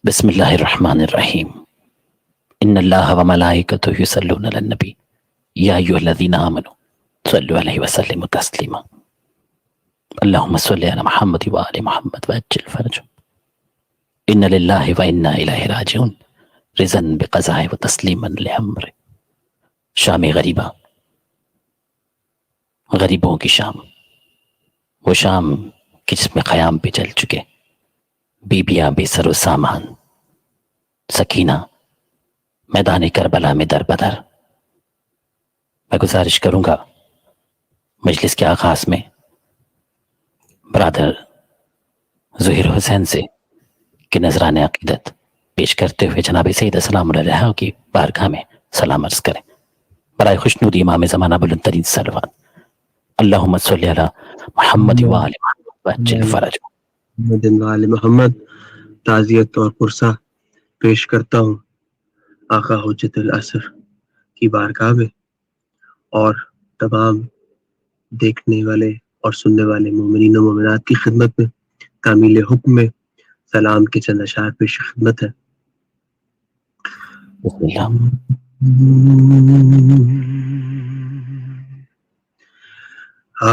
بسم اللہ الرحمن الرحیم ان اللہ و ملائکتہ یصلون علی النبی یا ایھا الذین آمنوا صلوا علیہ وسلموا تسلیما اللہم صل علی محمد و آل محمد وعجل فرجهم ان للہ و انا الیہ راجعون رضا بقضاء و تسلیما لامر شام غریبہ، غریبوں کی شام، وہ شام کہ جس میں خیام پہ چل چکے بیبیاں بے سر و سامان، سکینہ میدان کربلا میں در بدر۔ میں گزارش کروں گا مجلس کے آغاز میں برادر ظہیر حسین سے کہ نذران عقیدت پیش کرتے ہوئے جناب سید السلام علیہ کی بارگاہ میں سلام عرض کریں۔ برائے خوشنودی امام زمانہ بلند ترین صلوات، اللہم صلی علی محمد و آل محمد وعجل فرجهم۔ محمد و آل محمد تعزیت اور پرسہ پیش کرتا ہوں آقا حجت العصر کی بارگاہ میں، اور تمام دیکھنے والے اور سننے والے مومنین و مومنات کی خدمت میں تعمیل حکم میں سلام کے چند اشعار پیش خدمت ہے۔ بسم اللہ۔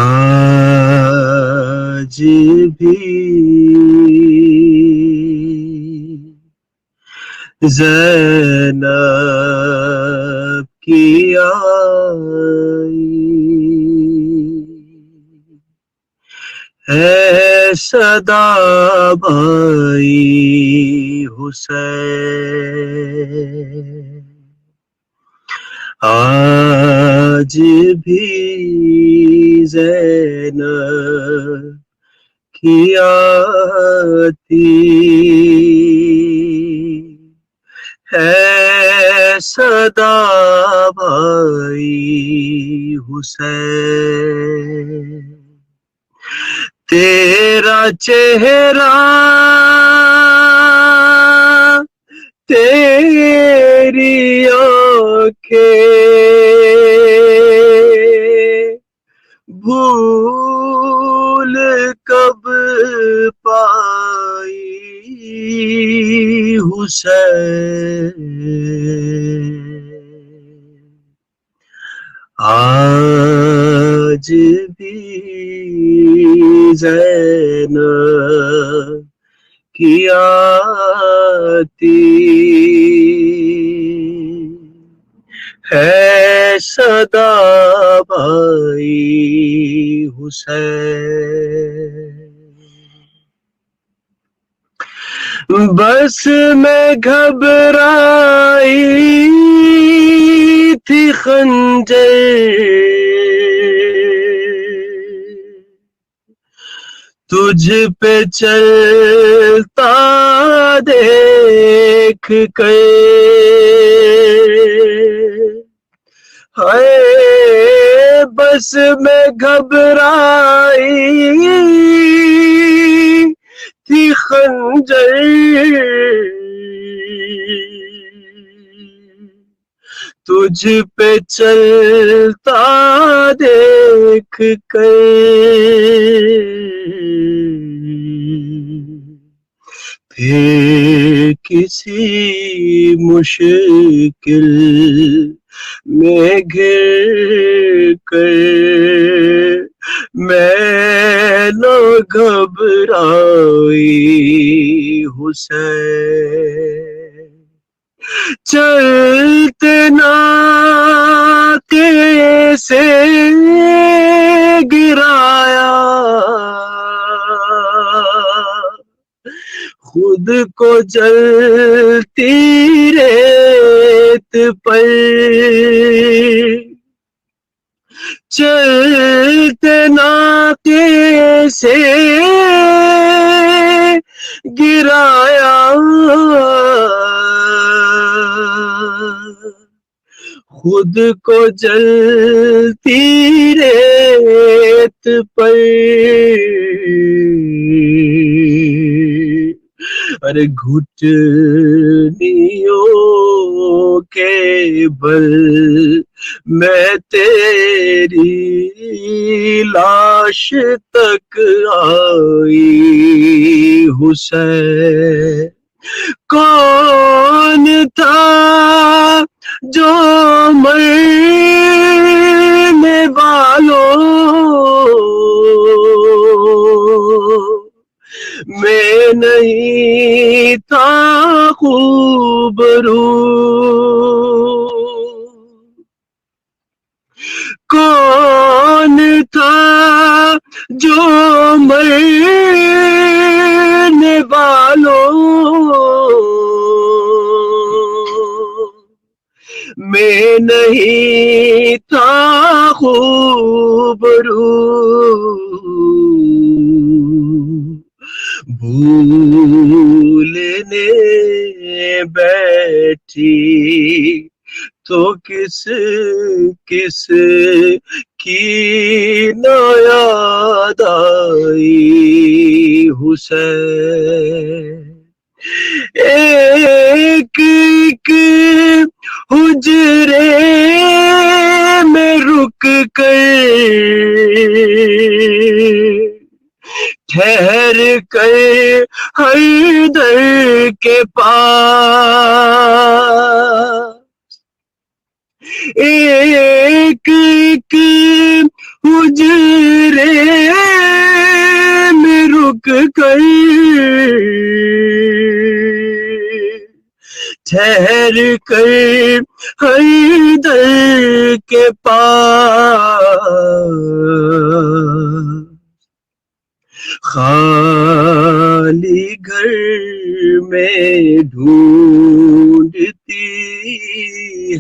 آج بھی زینب کی آئی ہے صدا بھائی حسین، آج بھی زینب کی آتی ہے صدا بھائی حسین، تیرا چہرہ تیری آنکھیں بھول کب پائی حسین، آج بھی زینب کی آتی ہے صدا بھائی حسین، بس میں گھبرائی تھی خنجر تجھ پہ چلتا دیکھ کر، ہائے بس میں گھبرائی تھی خنجر تجھ پہ چلتا دیکھ کر، پھر کسی مشکل میں گر کر میں نہ گھبرائی حسین، چلتے ناکے سے گرایا خود کو جلتی ریت پر، چلتے ناکے سے گرایا خود کو جلتی ریت پر، ارے گھٹنیوں کے بل میں تیری لاش تک آئی حسین، کون تھا جو مرنے والوں میں نہیں تھا خوبرو؟ کون تھا جو مرنے والوں میں نہیں تھا خوبرو؟ بھولنے بیٹھی تو کس کس کی نہ یاد آئی حسین؟ ایک ایک حجرے میں رک کر ٹھہر کر حیدر کے پاس ایک ایک حجرے میں رک کر ٹھہر کر حیدر کے پاس خالی گھر میں ڈھونڈتی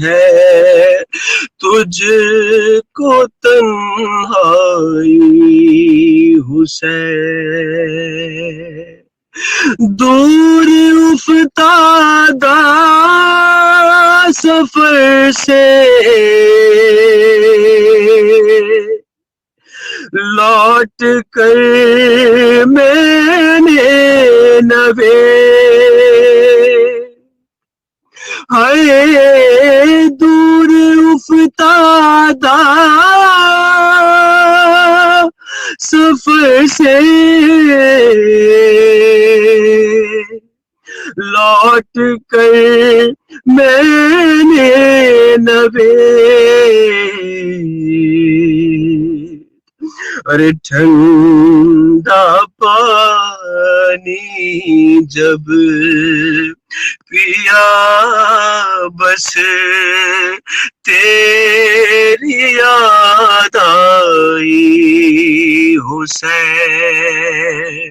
ہے تجھ کو تنہائی حسین؟ دور افتادہ سفر سے لوٹ کر میں نے نوے ہائے دور افتادہ سفر سے لوٹ کر میں نے نوے ارے ٹھنڈا پانی جب پیا بس تیری یاد آئی حسین؟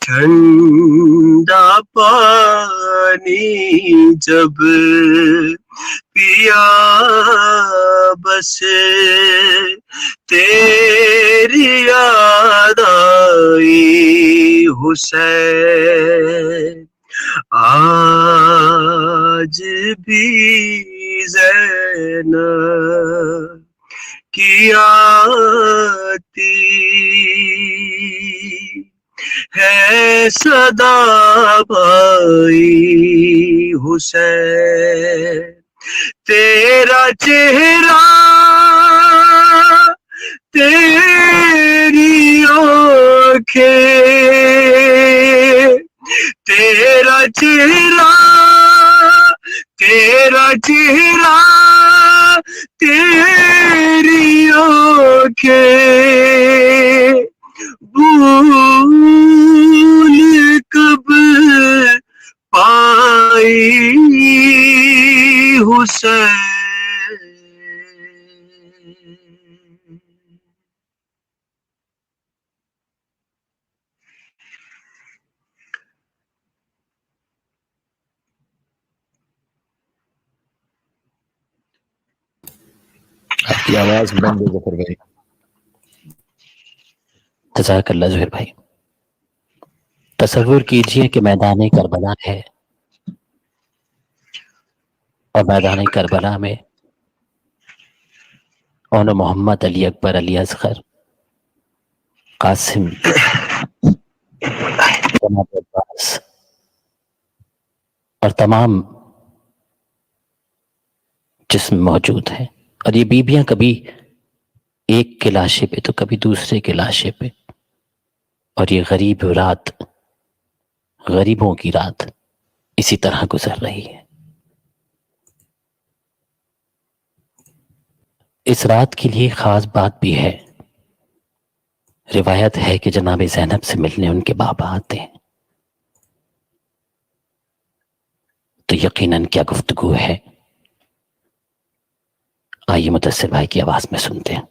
ٹھنڈا پانی جب پیا بس تیری یاد آئی حسین؟ آج بھی زینب کی آتی ہے صدا بھائی حسین؟ تیرا چہرہ تیری آنکھیں تیرا چہرہ تیری آنکھیں بھول کب پائی حسین؟ آپ کی آواز بند ہے ظفر بھائی. جزاک اللہ ظہر بھائی. تصور کیجئے کہ میدان کربلا ہے اور میدان کربلا میں اون محمد علی اکبر علی اصغر قاسم جناب عباس اور تمام جسم موجود ہیں، اور یہ بیبیاں کبھی ایک کے لاشے پہ تو کبھی دوسرے کے لاشے پہ، اور یہ غریب رات، غریبوں کی رات، اسی طرح گزر رہی ہے۔ اس رات کے لیے خاص بات بھی ہے۔ روایت ہے کہ جناب زینب سے ملنے ان کے بابا آتے ہیں، تو یقیناً کیا گفتگو ہے، آئیے مدثر بھائی کی آواز میں سنتے ہیں۔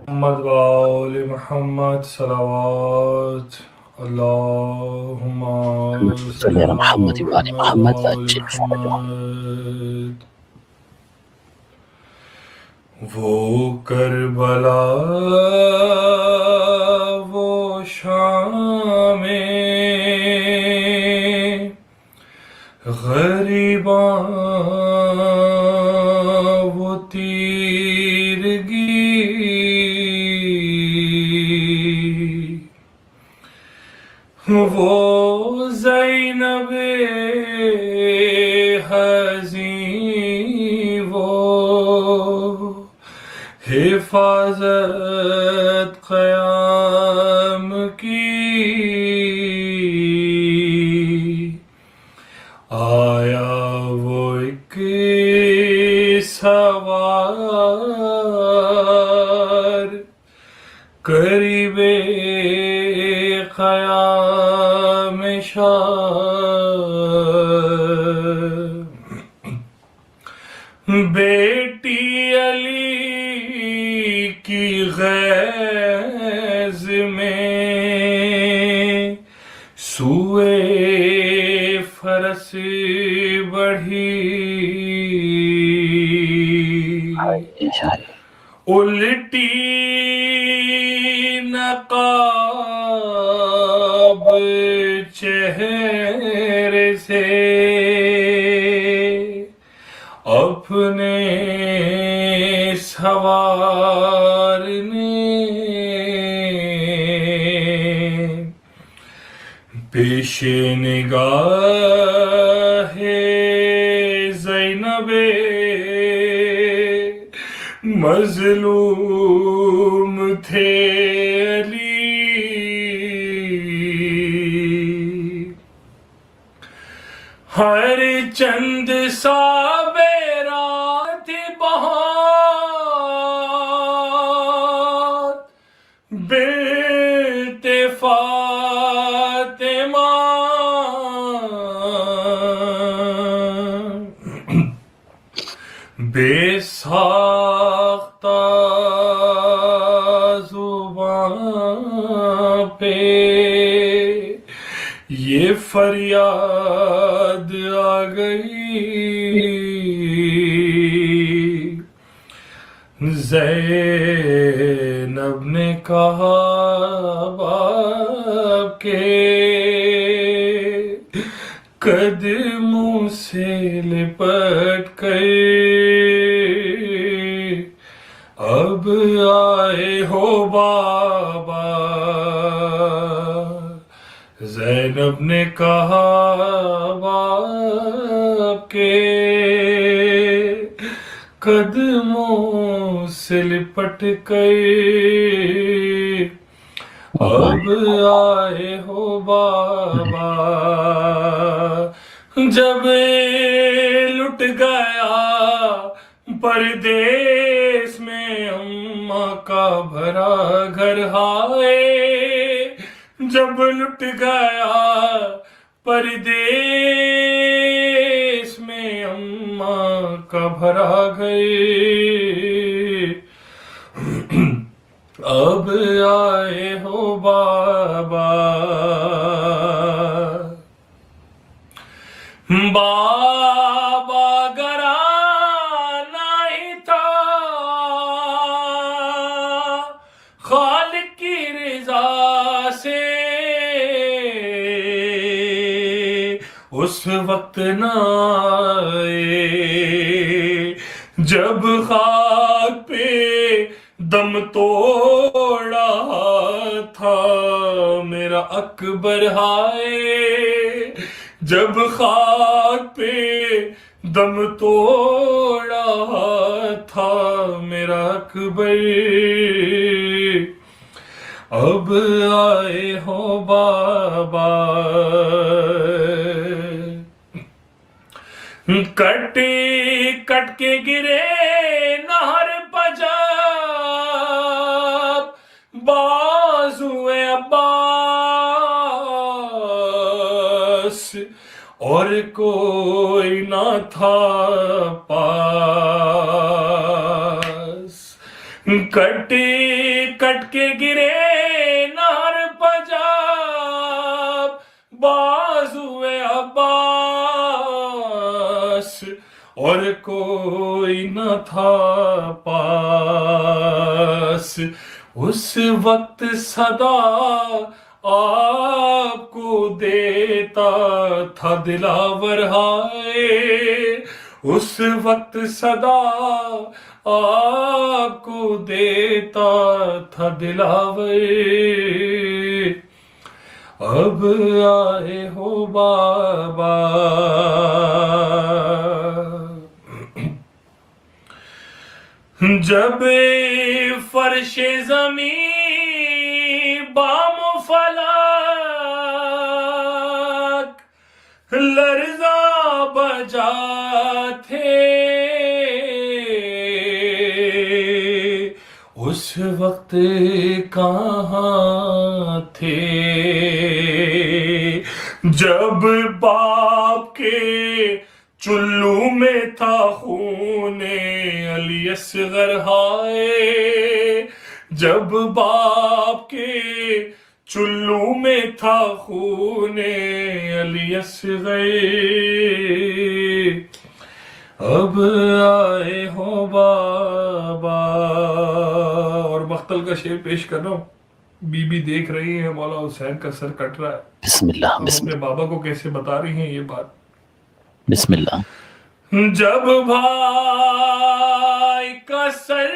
محمد وآل محمد صلوات اللہم صلی علی محمد وآل محمد وآل وعجل فرجهم۔ محمد۔ وہ کربلا وہ شام غریباں وہ تیرگی، وہ زینب حزین وہ حفاظت قیام کی، آیا وہ ایک سوار قریب قیام شاہ، بیٹی علی کی غیظ میں سوئے فرس بڑھی، الٹی نقاب چہرے سے اپنے سوار نے، پیش نگاہ زینب مظلوم تھے علی، ہر چند سا بیرات بہت بنت فاطمہ، بے ساختہ زبان پہ یہ فریاد آ گئی، زینب نے کہا باپ کے قدموں سے لپٹ کر، اب آئے ہو بابا، زینب نے کہا باپ کے قدموں سے لپٹ کر، اب آئے ہو بابا، جب لٹ گیا پردیس میں اماں کا بھرا گھر، ہائے جب لٹ گیا پردیس میں اماں کا بھرا گھر، اب آئے ہو بابا، بابا گرانا ہی تھا خالق کی رضا سے، اس وقت نہ آئے جب خاک پہ دم توڑا تھا میرا اکبر، ہائے جب خاک پہ دم توڑا تھا میرا اکبر، اب آئے ہو بابا، کٹ کٹ کے گرے نہر پنجاب بازوئے عباس اور کوئی نہ تھا پاس کٹ کٹ کے گرے نہر پنجاب بازوئے عباس اور کوئی نہ تھا پاس اس وقت صدا آپ کو دیتا تھا دلاور ہائے اس وقت صدا آپ کو دیتا تھا دلاور اب آئے ہو بابا جب فرش زمین بام و فلک لرزا بجا تھے اس وقت کہاں تھے جب باپ کے چلو میں تھا خون علی اصغر ہائے جب باپ کے چلو میں تھا خون علی اصغر اب آئے ہو بابا اور مختل کا شعر پیش کر رہا ہوں بی بی دیکھ رہی ہیں مولا حسین کا سر کٹ رہا ہے بسم اللہ ہم بسم اپنے بابا کو کیسے بتا رہی ہیں یہ بات بسم اللہ جب بھائی کا سر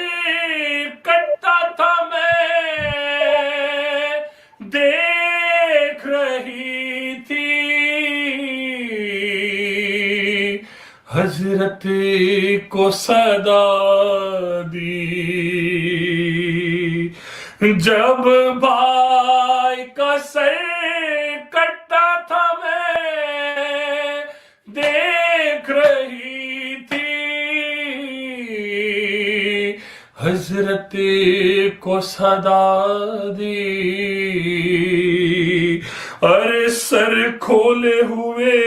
کٹتا تھا میں دیکھ رہی تھی حضرت کو صدا دی جب بھائی کا سر کٹتا تھا میں دیکھ رہی تھی حضرت کو صدا دی ارے سر کھولے ہوئے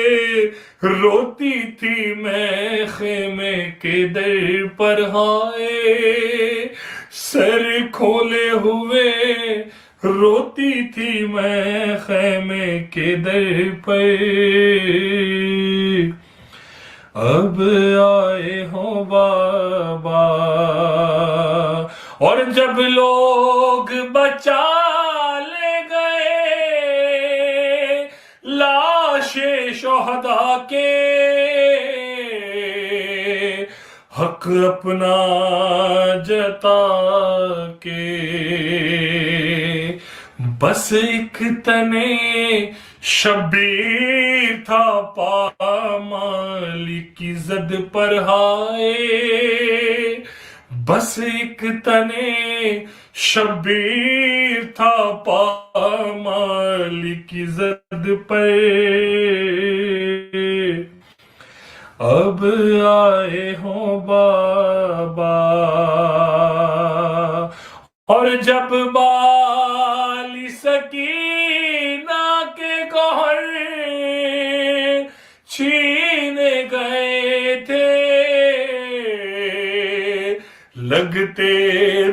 روتی تھی میں خیمے کے در پر ہائے سر کھولے ہوئے روتی تھی میں خیمے کے در پر اب آئے ہو بابا اور جب لوگ بچا لے گئے لاش شہداء کے حق اپنا جتا کے بس ایک تنے شبیر تھا پامالی کی زد پر ہائے بس ایک تنے شبیر تھا پامالی کی زد پر اب آئے ہوں بابا اور جب بالی سکینہ کے گوہر چھینے گئے تھے لگتے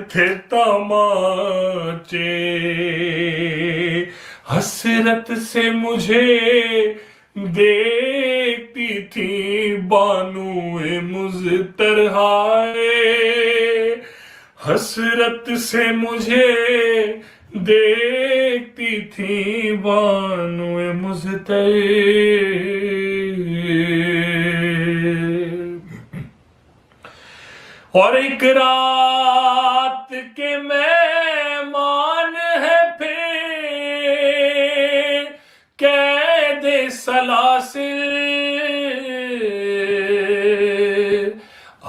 تھے تماچے حسرت سے مجھے دیکھتی تھی بانو مزترہائے حسرت سے مجھے دیکھتی تھی بانو مزتر اور ایک رات کے مہمان ہے پھر قید سلاسل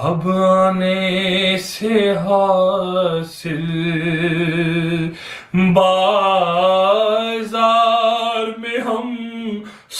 اب آنے سے حاصل بازار میں ہم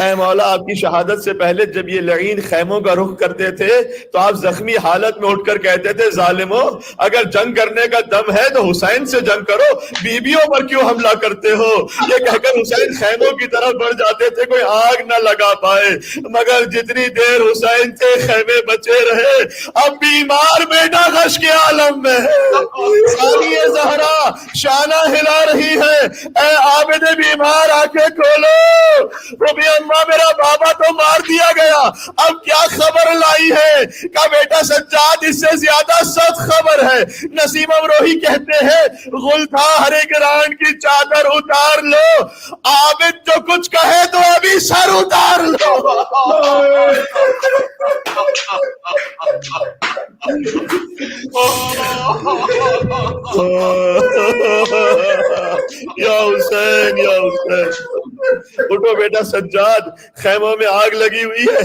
اے مولا آپ کی شہادت سے پہلے جب یہ لعین خیموں کا رخ کرتے تھے تو آپ زخمی حالت میں اٹھ کر کہتے تھے ظالمو اگر جنگ کرنے کا دم ہے تو حسین سے جنگ کرو، بیویوں پر کیوں حملہ کرتے ہو؟ یہ کہہ کر حسین خیموں کی طرف بڑھ جاتے تھے کوئی آگ نہ لگا پائے، مگر جتنی دیر حسین تھے خیمے بچے رہے۔ اب بیمار بیٹا غش کے عالم میں ہے، ثانیہ زہرا شانہ ہلا رہی ہے، اے عابد بیمار آنکھیں کھولو، ربی اماں میرا بابا تو مار دیا گیا، اب کیا خبر لائی ہے؟ کہ بیٹا سجاد اس سے زیادہ سخت خبر ہے۔ نسیم امروہی کہتے ہیں غل تھا ہر گران کی چادر اتار لو، عابد جو کچھ کہے تو ابھی سر اتار لو۔ یا حسین یا حسین، اٹھو بیٹا سجاد، خیموں میں آگ لگی ہوئی ہے،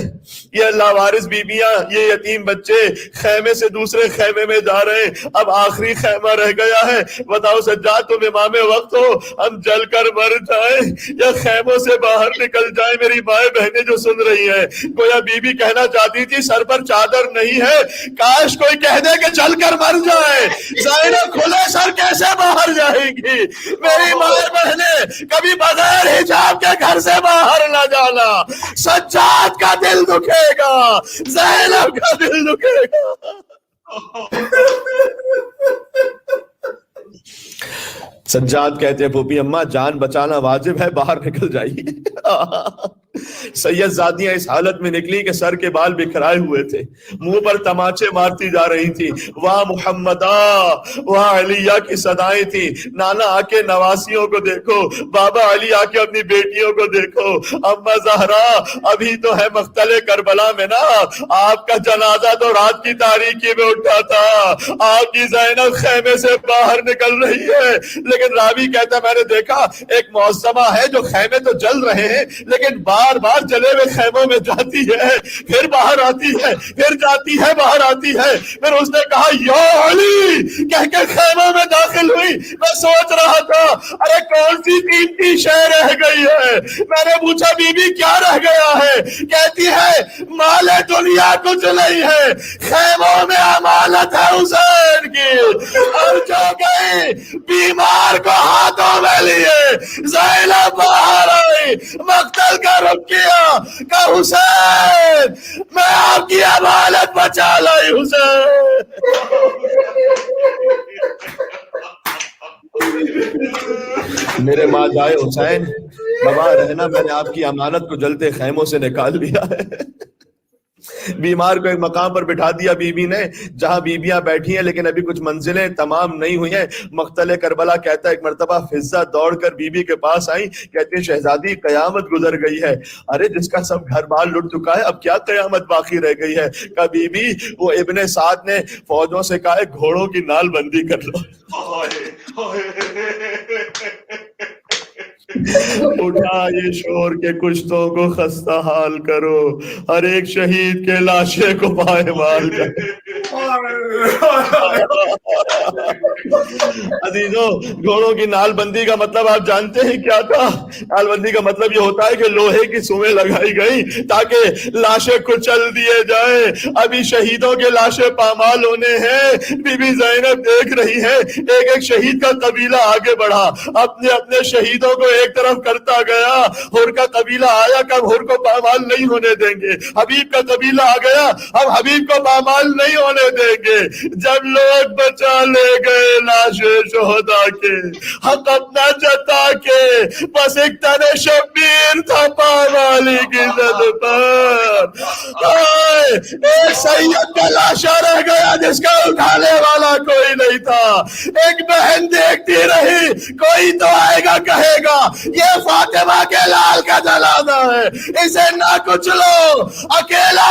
یہ لاوارث بیبیاں، یہ یتیم بچے خیمے سے دوسرے خیمے میں جا رہے ہیں، اب آخری خیمہ رہ گیا ہے، بتاؤ سجاد تم امام وقت ہو، ہم جل کر مر جائیں یا خیموں سے باہر نکل جائیں؟ میری مائیں بہنیں جو سن رہی ہیں، گویا بیوی کہنا چاہتی تھی سر پر چادر نہیں ہے، کاش کوئی کہہ دے کہ چل کر مر جائے، زینب کھلے سر کیسے باہر جائیں گی؟ میری مائیں بہنیں کبھی بغیر حجاب کے گھر سے باہر نہ جانا، سجاد کا دل دکھے گا، زینب کا دل دکھے گا۔ سجاد کہتے ہیں پھوپھی اماں جان بچانا واجب ہے، باہر نکل جائیے۔ سید زادیاں اس حالت میں نکلی کہ سر کے بال بکھرائے ہوئے تھے، منہ پر تماچے مارتی جا رہی تھی، واہ محمدہ واہ علیہ کی صدائیں تھی، نانا آ کے نواسیوں کو دیکھو، بابا علی آ کے اپنی بیٹیوں کو دیکھو، اما زہرا ابھی تو ہے مقتل کربلا میں نا، آپ کا جنازہ تو رات کی تاریکی میں اٹھا تھا، آپ کی زینب خیمے سے باہر نکل رہی ہے، لیکن راوی کہتا میں نے دیکھا ایک معظمہ ہے جو خیمے تو جل رہے ہیں لیکن بار بار جلے ہوئے خیموں میں جاتی ہے، پھر باہر آتی ہے، پھر جاتی ہے، باہر آتی ہے، پھر اس نے کہا یا علی کہہ کے خیموں میں داخل ہوئی۔ میں سوچ رہا تھا ارے کون سی قیمتی شے رہ گئی ہے، میں نے پوچھا بی بی کیا رہ گیا ہے؟ کہتی ہے مال دنیا کچھ نہیں ہے، خیموں میں امانت ہے حسین کی، اور جو گئی بیمار کو ہاتھوں میں لیے زینب باہر آئی، مقتل کا رخ کیا کہ حسین میں آپ کی امانت بچا لائی حسین۔ میرے ماں جائے حسین بابا رہنا، میں نے آپ کی امانت کو جلتے خیموں سے نکال لیا ہے۔ بیمار کو ایک مقام پر بٹھا دیا بی بی نے جہاں بیبیاں بیٹھی ہیں لیکن ابھی کچھ منزلیں تمام نہیں ہوئی ہیں۔ مقتل کربلا کہتا ہے ایک مرتبہ فضہ دوڑ کر بی بی کے پاس آئی، کہتے ہیں شہزادی قیامت گزر گئی ہے۔ ارے جس کا سب گھر بار لٹ چکا ہے اب کیا قیامت باقی رہ گئی ہے؟ کہا بی بی وہ ابن سعد نے فوجوں سے کہا گھوڑوں کی نال بندی کر لو۔ اٹھا یہ شور کے کشتوں کو خستہ حال کرو، ہر ایک شہید کے لاشے کو پائمال کرو۔ عزیزوں گھوڑوں کی نال بندی کا مطلب آپ جانتے ہیں کیا تھا؟ نال بندی کا مطلب یہ ہوتا ہے کہ لوہے کی سوئیں لگائی گئی تاکہ لاشیں کچل دیے جائیں۔ ابھی شہیدوں کے لاشیں پامال ہونے ہیں، بی بی زینب دیکھ رہی ہے ایک ایک شہید کا قبیلہ آگے بڑھا، اپنے اپنے شہیدوں کو ایک طرف کرتا گیا۔ ہر کا قبیلہ آیا کہ ہر کو پامال نہیں ہونے دیں گے، حبیب کا قبیلہ آ گیا اب حبیب کو پامال نہیں ہونے دیں گے۔ جب لوگ بچا لے گئے لاشیں شہداء کے، حق اپنا جتا کے، بس ایک تن شبیر تھا پامالی کی زد پر۔ ایک سید کا لاشا رہ گیا جس کا اٹھانے والا کوئی نہیں تھا، ایک بہن دیکھتی رہی کوئی تو آئے گا کہے گا یہ فاطمہ کے لال کا جنازہ ہے، اسے نہ کچلو، اکیلا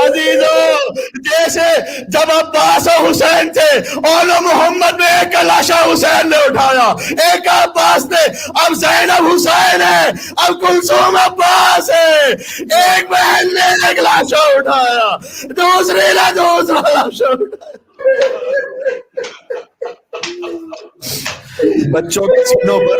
عزیزو، جیسے جب عباس و حسین تھے اول محمد میں ایک لاشا حسین نے اٹھایا، ایک عباس نے، اب زینب حسین ہے، اب کلثوم عباس ہے، ایک بہن نے ایک لاشا اٹھایا، دوسری نے دوسرا لاشا اٹھایا۔ بچوں کے سینوں پر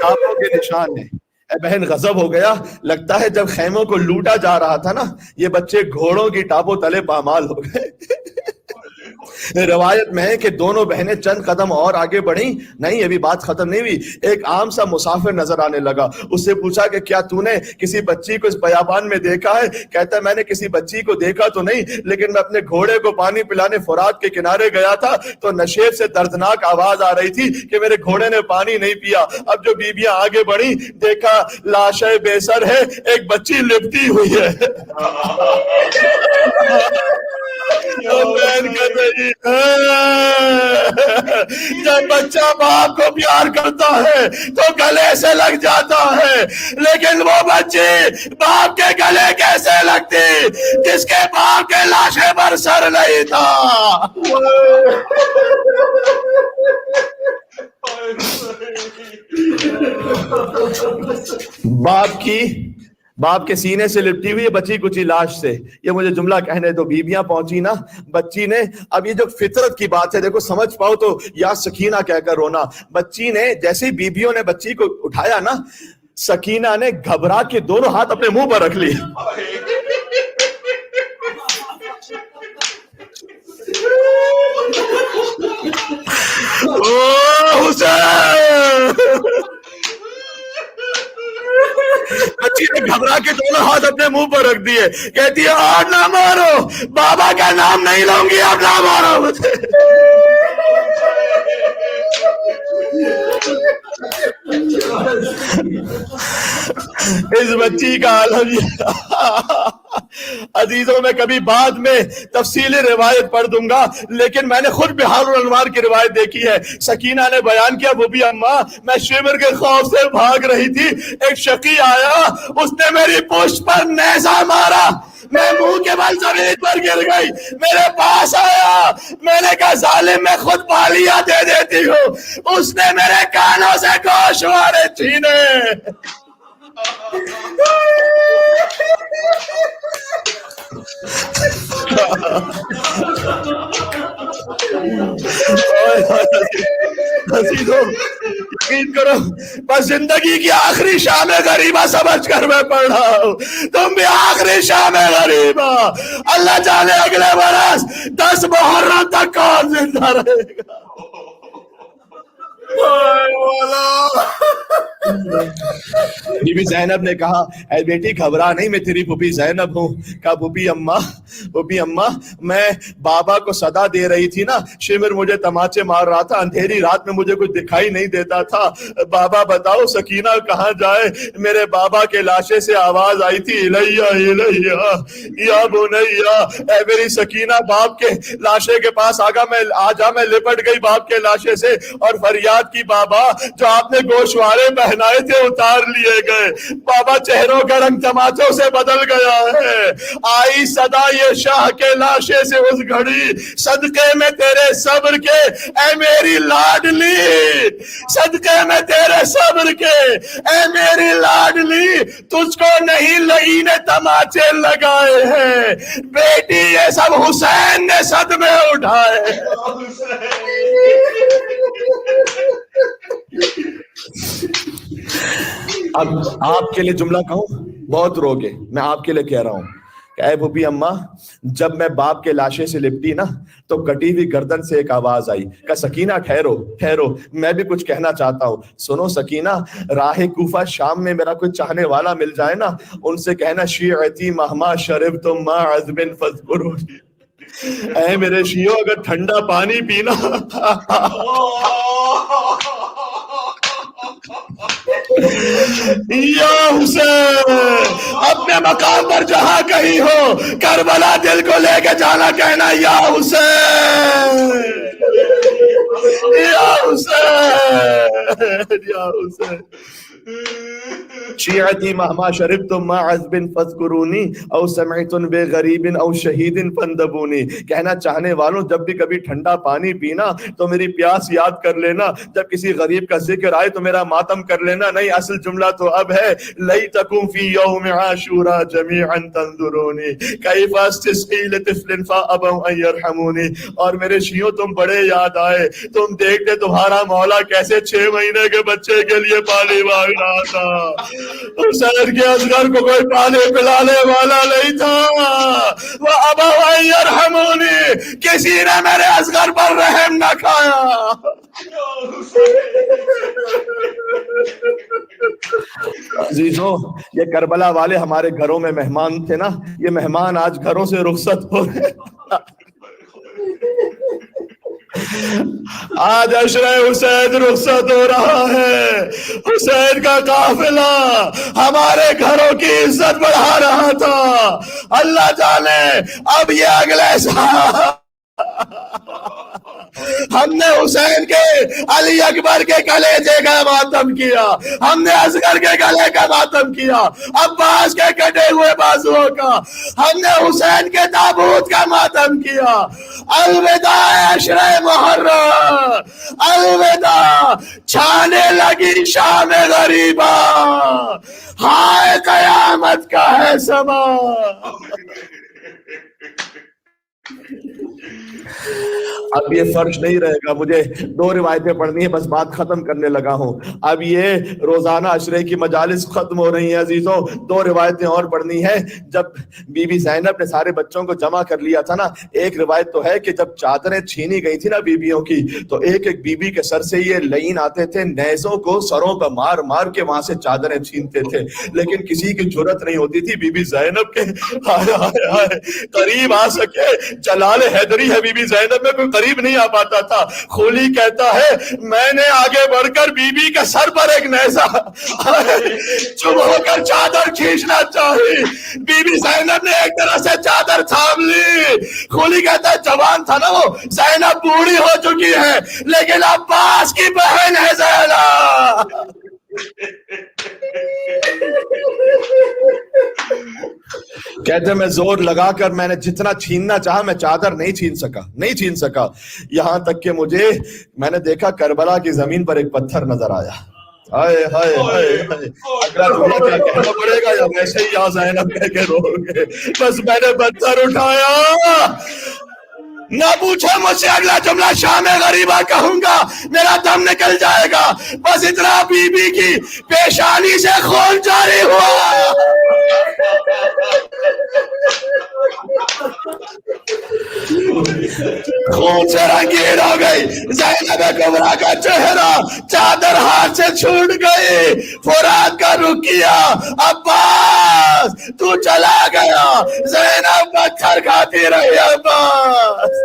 ٹاپوں کے نشان ہیں۔ اے بہن غضب ہو گیا، لگتا ہے جب خیموں کو لوٹا جا رہا تھا نا، یہ بچے گھوڑوں کی ٹاپوں تلے پامال ہو گئے۔ روایت میں ہے کہ دونوں بہنیں چند قدم اور آگے بڑھیں، نہیں ابھی بات ختم نہیں ہوئی، ایک عام سا مسافر نظر آنے لگا، اس سے پوچھا کہ کیا تو نے کسی بچی کو اس بیابان میں دیکھا ہے؟ کہتا ہے میں نے کسی بچی کو دیکھا تو نہیں، لیکن میں اپنے گھوڑے کو پانی پلانے فرات کے کنارے گیا تھا تو نشیب سے دردناک آواز آ رہی تھی کہ میرے گھوڑے نے پانی نہیں پیا۔ اب جو بیویاں آگے بڑھی، دیکھا لاش بے سر ہے، ایک بچی لپٹی ہوئی ہے۔ جب بچہ باپ کو پیار کرتا ہے تو گلے سے لگ جاتا ہے، لیکن وہ بچی باپ کے گلے کیسے لگتی جس کے باپ کے لاشے پر سر نہیں تھا؟ باپ کے سینے سے لپٹی ہوئی بچی کچی لاش سے، یہ مجھے جملہ کہنے تو بیویاں پہنچی نا، بچی نے، اب یہ جو فطرت کی بات ہے دیکھو سمجھ پاؤ تو یا سکینہ کہہ کر رونا، بچی نے جیسے بیویوں نے بچی کو اٹھایا نا، سکینہ نے گھبرا کے دونوں ہاتھ اپنے منہ پر رکھ لی۔ او حسین! بچی نے گھبرا کے دونوں ہاتھ اپنے منہ پر رکھ دیے، کہتی ہے اور نہ مارو، بابا کا نام نہیں لوں گی، اب نہ مارو مجھے۔ اس بچی کا عالم عزیزوں میں کبھی بعد میں تفصیلی روایت پڑھ دوں گا، لیکن میں نے خود بہار الانوار کی روایت دیکھی ہے۔ سکینہ نے بیان کیا بوبی اماں میں شمر کے خوف سے بھاگ رہی تھی، ایک شقی آیا، اس نے میری پشت پر نیزہ مارا، میں منہ کے بل زمین پر گر گئی، میرے پاس آیا، میں نے کہا ظالم میں خود پالیاں دے دیتی ہوں، اس نے میرے کانوں سے گوشوارے چھینے۔ یقین کرو بس زندگی کی آخری شام غریبہ سمجھ کر میں پڑھ رہا ہوں، تم بھی آخری شام غریبہ، اللہ جانے اگلے برس 10 محرم تک کون زندہ رہے گا۔ بی بی زینب نے کہا اے بیٹی گھبرا نہیں، میں تیری پھوپھی زینب ہوں۔ کہا پھوپھی اماں میں بابا کو صدا دے رہی تھی نا، شمر مجھے تماچے مار رہا تھا، اندھیری رات میں مجھے کچھ دکھائی نہیں دیتا تھا، بابا بتاؤ سکینہ کہاں جائے؟ میرے بابا کے لاشے سے آواز آئی تھی الیہ الیہ یا بنیا، اے میری سکینہ باپ کے لاشے کے پاس آجا، میں لپٹ گئی باپ کے لاشے سے اور فریاد کی بابا جو آپ نے گوشوارے پہنائے تھے اتار لیے گئے، بابا چہروں کا رنگ تماچوں سے بدل گیا ہے، آئی صدا یہ شاہ کے لاشے سے اس گھڑی، صدقے میں تیرے صبر کے اے میری لاڈلی، صدقے میں تیرے صبر کے اے میری لاڈلی، تجھ کو نہیں لئی نے تماچے لگائے ہیں بیٹی، یہ سب حسین نے صدمے اٹھائے۔ اب آپ کے لیے جملہ کہوں، بہت روگے، میں آپ کے لیے کہہ رہا ہوں کہ اے بوبی اماں جب میں باپ کے لاشے سے لپٹی نا تو کٹی ہوئی گردن سے ایک آواز آئی کہ سکینہ ٹھہرو، میں بھی کچھ کہنا چاہتا ہوں۔ سنو سکینہ، راہ کوفہ شام میں میرا کوئی چاہنے والا مل جائے نا، ان سے کہنا شیعتی مہما شربتم ما عذب فاذکرونی، اے میرے شیعو اگر ٹھنڈا پانی پینا یا حسین اپنے مقام پر جہاں کہیں ہو، کربلا دل کو لے کے جانا، کہنا یا حسین یا حسین۔ حسین یا حسین شیعتی مہما شربتم ما عذب فاذکرونی او سمعتم بغریب او شہید فاندبونی، کہنا چاہنے والوں جب بھی کبھی ٹھنڈا پانی پینا تو میری پیاس یاد کر لینا، جب کسی غریب کا ذکر آئے تو میرا ماتم کر لینا۔ نہیں، اصل جملہ تو اب ہے لیتکم فی یوم عاشورا جمیعا تنظرونی کیف استسقی لطفل فابوا ان یرحمونی۔ اور میرے شیعوں تم بڑے یاد آئے، تم دیکھتے تمہارا مولا کیسے 6 مہینے کے بچے کے لیے پانی مانگ رہا تھا، حسین کے اصغر کو کوئی پانی پلانے والا نہیں تھا، وہ ابوا ان یرحمونی، کسی نے میرے اصغر پر رحم نہ کھایا۔ عزیزوں، یہ کربلا والے ہمارے گھروں میں مہمان تھے نا، یہ مہمان آج گھروں سے رخصت ہو رہے ہیں۔ آج عشرہ حسین رخصت ہو رہا ہے، حسین کا قافلہ ہمارے گھروں کی عزت بڑھا رہا تھا، اللہ جانے اب یہ اگلے سال ہم نے حسین کے علی اکبر کے کلیجے کا ماتم کیا، ہم نے اصغر کے گلے کا ماتم کیا، عباس کے کٹے ہوئے بازوؤں کا، ہم نے حسین کے تابوت کا ماتم کیا۔ الوداع عشرہ محرم، الوداع، چھانے لگی شام غریبا، ہائے قیامت کا ہے سما۔ اب یہ فرش نہیں رہے گا، مجھے 2 روایتیں پڑھنی ہیں، بس بات ختم کرنے لگا ہوں۔ اب یہ روزانہ عشرے کی مجالس ختم ہو رہی ہیں عزیزوں، 2 روایتیں اور پڑھنی ہیں۔ جب بی بی زینب نے سارے بچوں کو جمع کر لیا تھا نا، ایک روایت تو ہے کہ جب چادریں چھینی گئی تھی نا بیویوں کی، تو ایک ایک بیوی کے سر سے یہ لعین آتے تھے، نیزوں کو سروں پہ مار مار کے وہاں سے چادریں چھینتے تھے، لیکن کسی کی جرت نہیں ہوتی تھی بی بی زینب کے ہائے ہائے ہائے قریب آ سکے۔ جلال حیدری ہے بی بی زینب میں، کوئی قریب نہیں آ پاتا تھا۔ خولی کہتا ہے میں نے آگے بڑھ کر بی بی کے سر پر ایک نیزہ چپ ہو کر چادر کھینچنا چاہی، بی بی زینب نے ایک طرح سے چادر تھام لی۔ خولی کہتا ہے جوان تھا نا وہ، زینب بوڑھی ہو چکی ہے، لیکن عباس کی بہن ہے زینب۔ کہتے میں زور لگا کر میں نے جتنا چھیننا چاہا میں چادر نہیں چھین سکا، یہاں تک کہ میں نے دیکھا کربلا کی زمین پر ایک پتھر نظر آیا۔ ہائے ہائے ہائے ہائے، اگلا جملہ کیا کہنا پڑے گا یا ویسے ہی یا زینب کہہ کے رو گے؟ بس میں نے پتھر اٹھایا، نہ پوچھے مجھ سے اگلا جملہ شام غریبہ کہوں گا میرا دم نکل جائے گا، بس اتنا بی بی کی پیشانی سے خون جاری ہوا۔ خون سے رنگین ہو گئی زینب کبریٰ کا چہرہ، چادر ہاتھ سے چھوٹ گئی، فرات کا رخ کیا، عباس تو چلا گیا، زینب پتھر کھاتی رہی عباس۔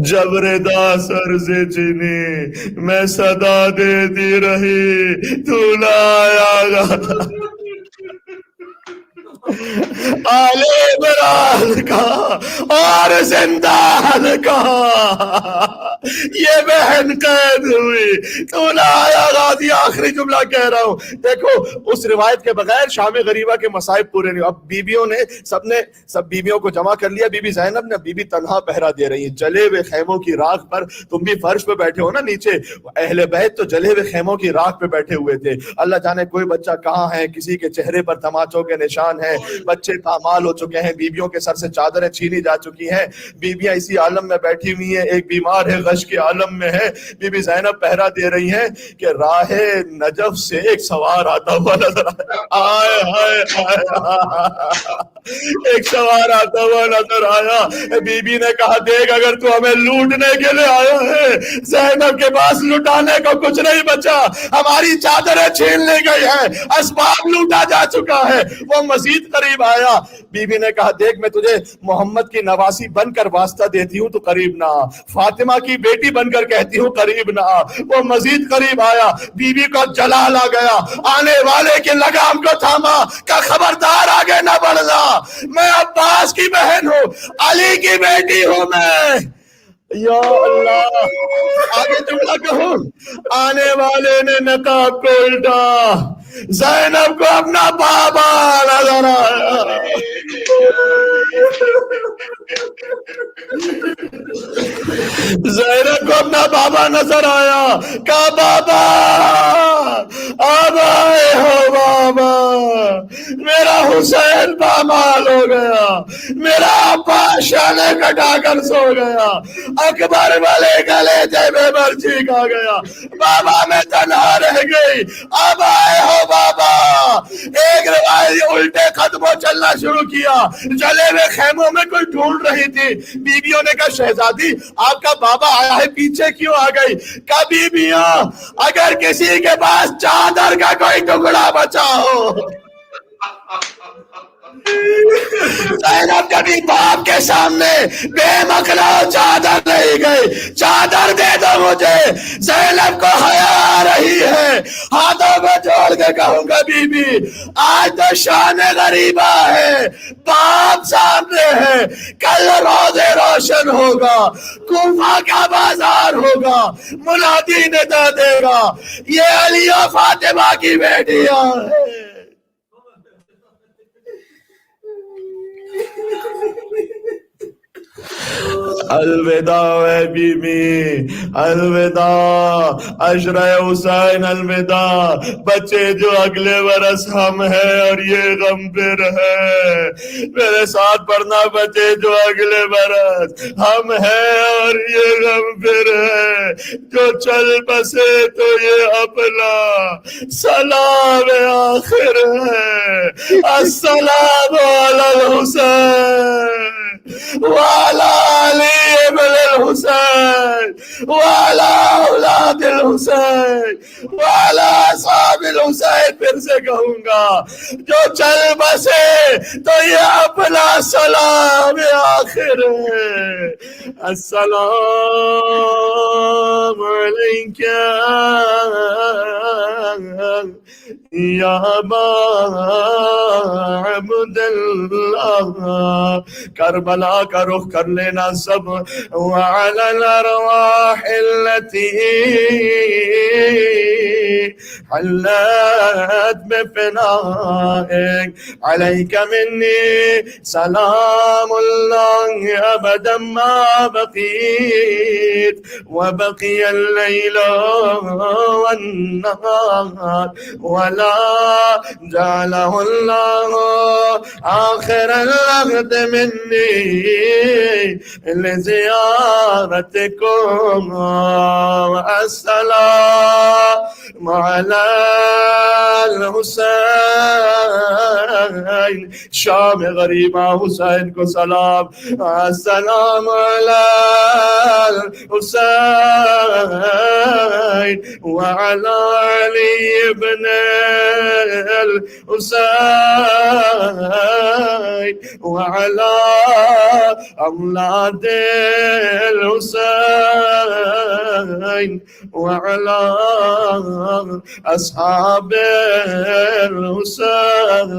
جب ردا سر سے چینی میں صدا دیتی رہی، تو نہ آیا گا آل عمران کا اور زندان کا، یہ بہن قید ہوئی تو نہ آیا غازی۔ آخری جملہ کہہ رہا ہوں، دیکھو اس روایت کے بغیر شام غریبہ کے مصائب پورے نہیں۔ اب بیویوں نے سب بیویوں کو جمع کر لیا، بی بی زینب نے، بی بی تنہا پہرا دے رہی ہیں جلے ہوئے خیموں کی راکھ پر۔ تم بھی فرش پہ بیٹھے ہو نا نیچے، اہل بیت تو جلے ہوئے خیموں کی راکھ پہ بیٹھے ہوئے تھے۔ اللہ جانے کوئی بچہ کہاں ہے، کسی کے چہرے پر تماچوں کے نشان ہیں، بچے پامال ہو چکے ہیں، بیویوں کے سر سے چادریں چھینی جا چکی ہیں، بیویاں اسی عالم میں بیٹھی ہوئی ہیں، ایک بیمار ہے غش کے عالم میں ہے۔ بی بی زینب پہرا دے رہی ہیں کہ راہ نجف سے ایک سوار آتا ہوا نظر آیا، ایک سوار آتا ہوا نظر آیا۔ بی بی نے کہا دیکھ اگر تو ہمیں لوٹنے کے لیے آیا ہے، زینب کے پاس لٹانے کو کچھ نہیں بچا، ہماری چادریں چھین لی گئی ہیں، اسباب لوٹا جا چکا ہے۔ وہ مزید قریب آیا، بی بی نے کہا دیکھ میں تجھے محمد کی نواسی بن کر واسطہ دیتی ہوں تو قریب نہ آ، فاطمہ کی بیٹی بن کر کہتی ہوں قریب نہ آ۔ وہ مزید قریب آیا، بی بی کو جلال آ گیا، آنے والے کے لگام کو تھاما کہ خبردار آگے نہ بڑھنا، میں عباس کی بہن ہوں، علی کی بیٹی ہوں میں۔ یا اللہ. آگے جملہ کہوں. آنے والے نے نقاب کو الٹا، زینب کو اپنا بابا نظر آیا. زینب کو اپنا بابا نظر آیا. کہا بابا اب آئے ہو بابا، میرا حسین پامال ہو گیا، میرا عباس شانے کٹا کر سو گیا، اکبر والے گلے جیبے مرچی کھا گیا، بابا میں تنہا رہ گئی، اب آئے ہو بابا. ایک روایت الٹے قدموں چلنا شروع کیا. جلے ہوئے خیموں میں کوئی ڈھونڈ رہی تھی. بیویوں نے کہا شہزادی آپ کا بابا آیا ہے، پیچھے کیوں آ گئی؟ کہا بیویوں اگر کسی کے پاس چادر کا کوئی ٹکڑا بچا ہو. زینب کبھی باپ کے سامنے بے مکلا چادر نہیں گئی. چادر دے دو مجھے. زینب کو حیا آ رہی ہے، ہاتھوں کو جوڑ کے کہوں گا بی بی آج تو شان غریبہ ہے، باپ سامنے ہے، کل روزے روشن ہوگا، کوفہ کا بازار ہوگا، منادی ندا دے گا یہ علی و فاطمہ کی بیٹیاں ہیں. الوداع اے بی بی، الوداع عشرہ حسین، الوداع بچے جو اگلے برس ہم ہیں اور یہ غم پھر ہے. میرے ساتھ پڑھنا بچے جو اگلے برس ہم ہیں اور یہ غم پھر ہے. جو چل بسے تو یہ اپنا سلام آخر ہے. السلام علی الحسین وعلى علي بن الحسين وعلى اولاد الحسين وعلى اصحاب الحسين. پھر سے کہوں گا جو چل بسے تو یہ اپنا سلام آخر ہے. السلام علیکم یا ابا عبداللہ. کربلا کا رخ کر لینا سب. وعلى الارواح التي حلت بفنائك عليك مني سلام الله ابدا ما بقيت وبقي الليل والنهار ولا جعله الله آخر الوقت مني لزيارتكم. السلام على الحسين. شام غریبہ حسین کو سلام. السلام على الحسين وعلى علي بن الحسين وعلى أولاد الحسين وعلى أصحاب الحسين.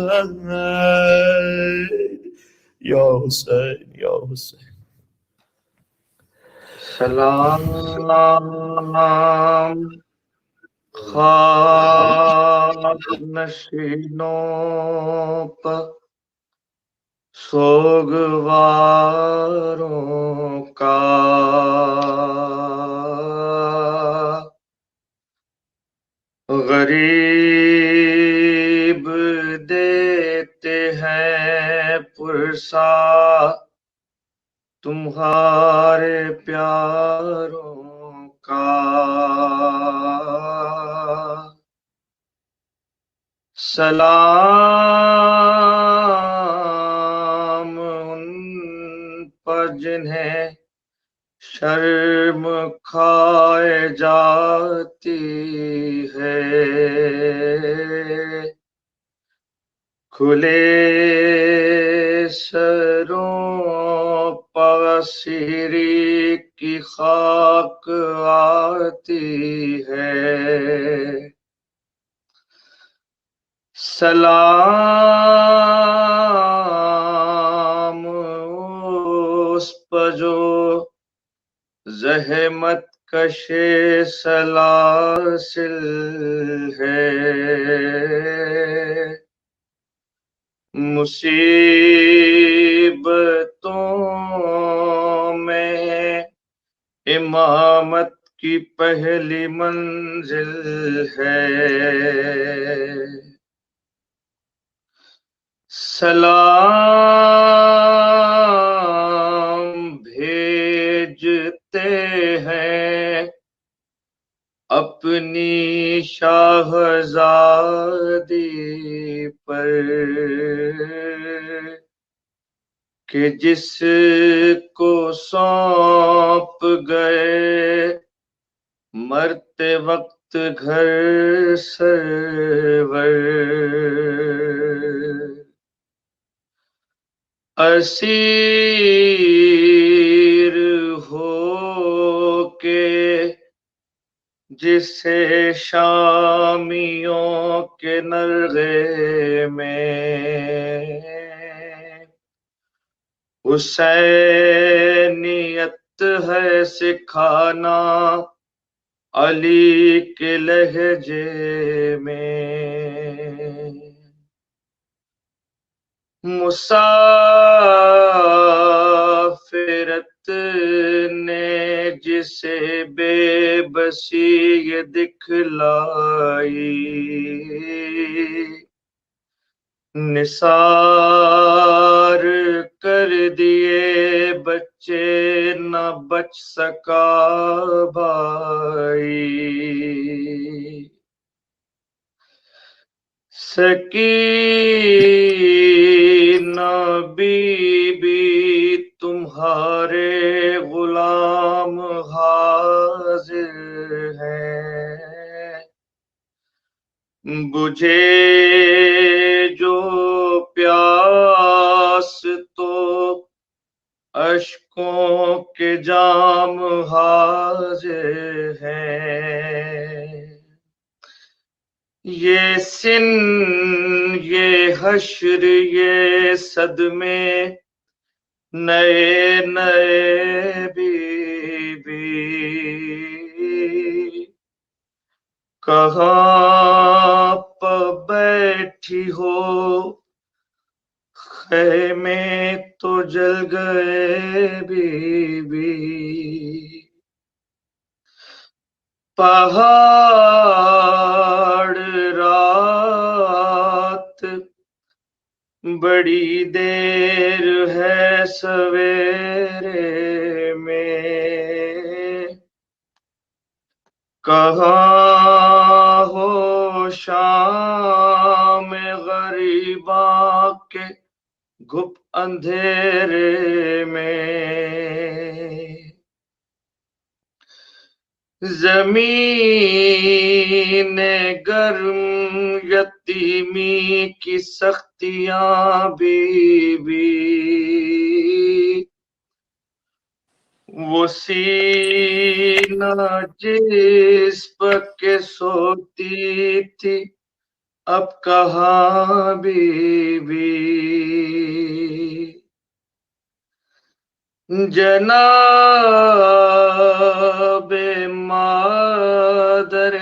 يا حسين يا حسين. سلام خاک نشینوں پر سوگواروں کا غریب دیتے ہیں پرسا تمہارے پیاروں کا. سلام ان پر جنہیں شرم کھائے جاتی ہے، کھلے سروں پر سیری کی خاک آتی ہے. سلام اس پر جو زحمت کش سلاسل ہے، مصیبتوں میں امامت کی پہلی منزل ہے، سلام بھیجتے ہیں اپنی شاہزادی پر کہ جس کو سونپ گئے مرتے وقت گھر سرور، اسیر ہو کے جسے شامیوں کے نرغے میں حسینیت ہے سکھانا علی کے لہجے میں، مسافرت نے جسے بے بسی یہ دکھلائی، نثار کر دیے بچے نہ بچ سکا بھائی، سکینہ بی بی تمہارے غلام حاضر ہیں، بجھے جو پیاس تو اشکوں کے جام حاضر ہیں، یہ سن یہ حشر یہ صدمے نئے نئے بی بی کہاں پہ بیٹھی ہو خیمے تو جل گئے بی بی، پہاڑ رات بڑی دیر ہے سویرے میں، کہاں ہو شام غریباں کے گھپ اندھیرے میں، زمین گرم یتیمی کی سختیاں بی بی وہ سینہ جس پر کے سوتی تھی اب کہاں بی بی، جناب مادر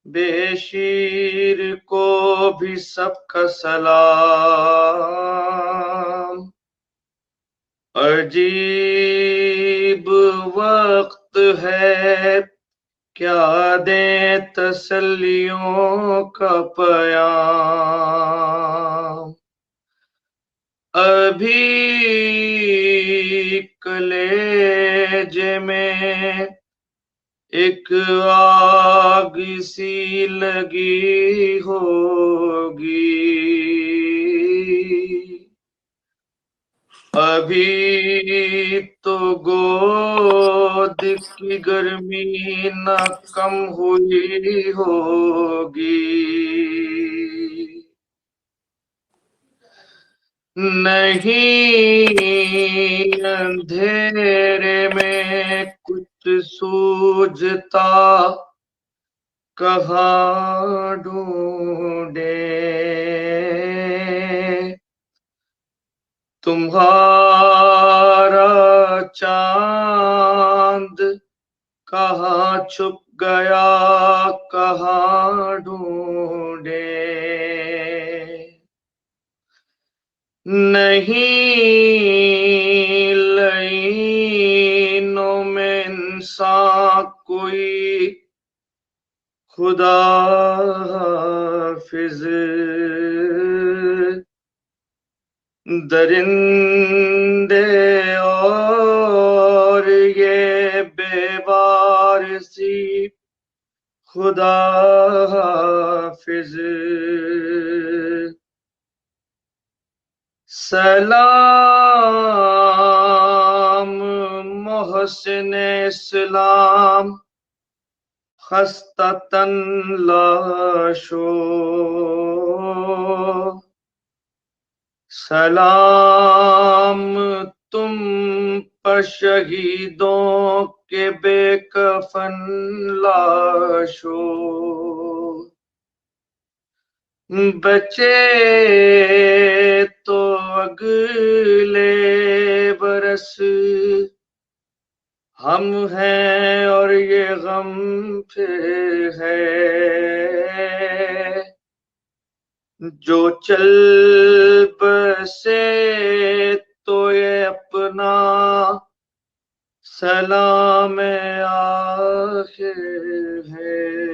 بے شیر کو بھی سب کا سلام، عجیب وقت ہے کیا دیں تسلیوں کا پیام، ابھی کلیجے میں ایک آگ سی لگی ہوگی، ابھی تو گود کی گرمی نہ کم ہوئی ہوگی، نہیں اندھیرے میں کچھ سوجھتا کہاں ڈھونڈیں، تمہارا چاند کہاں چھپ گیا کہاں ڈھونڈے نہیں لعینوں میں انسان کوئی خدا حافظ درندے اور یہ بے وارسی خدا حافظ سلام محسن اسلام خستتاً لاشو سلام تم پر شہیدوں کے بے کفن لاشو بچے تو اگلے برس ہم ہیں اور یہ غم پھر ہے جو چل بسے تو یہ اپنا سلام آخر ہے